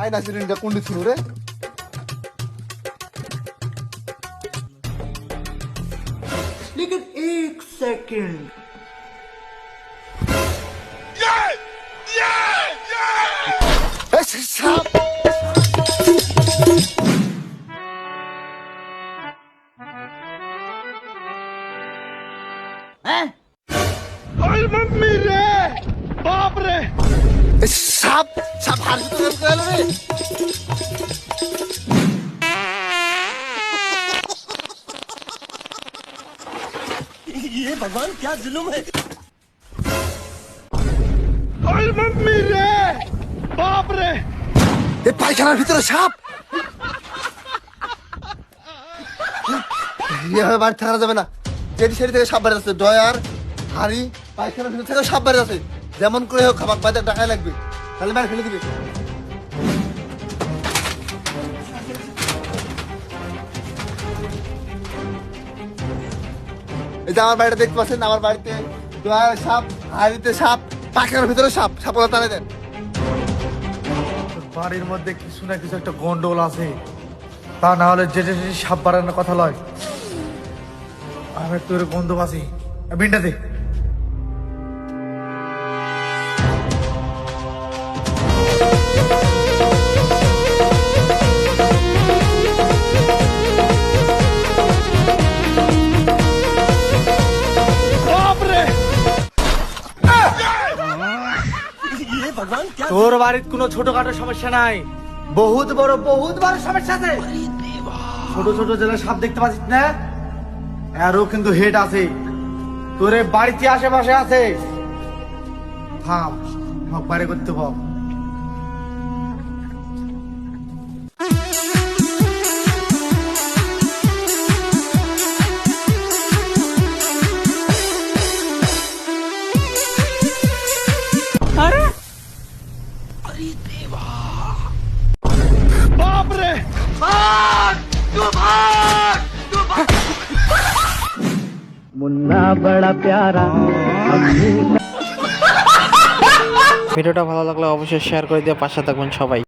চাইনা cylinder কোনটি ছিল রে? लेकिन एक सेकंड সাপ! हैं? সাপ সাপ হার ভিতরে গেল রে। ये भगवान क्या जुल्म है। এই পায়খানার ভিতরে সাপ। এভাবে বাড়ি থাকা যাবে না। যেটি সেটি থেকে সাপ বাড়ি আছে, ডয়ার হাড়ি পায়খানার ভিতর থেকে সাপ বাড়ি আছে। যেমন করে হোক খাবার বাইরে টাকায় লাগবে, তাহলে মার ফেলে দিবে। এই যে আমার বাড়িটা দেখতে পাচ্ছেন, আমার বাড়িতে ডয়ার সাপ, হাড়িতে সাপ, পায়খানার ভিতরে সাপ। সাপগুলো টানে দেন। বাড়ির মধ্যে কিছু না কিছু একটা গন্ডগোল আছে, তা না হলে যেটা সাপ বাড়ানোর কথা লয়। আমি একটু গন্ধ পাচ্ছি, বিনটা দে। ये भगवान क्या তোর বাড়ির কোনো ছোটখাটো সমস্যা নাই, বহুত বড় সমস্যা আছে। ছোট ছোট যেটা সাপ দেখতে পাচ্ছিস না, আরও কিন্তু হেড আছে। তোর এই বাড়িতে আশেপাশে আছে। থাম, আমাকে বাইরে করতে বল। मुन्ना बड़ा प्यारा। ভিডিওটা ভালো লাগলে অবশ্যই শেয়ার করে দিয়ে পাশে থাকবেন সবাই।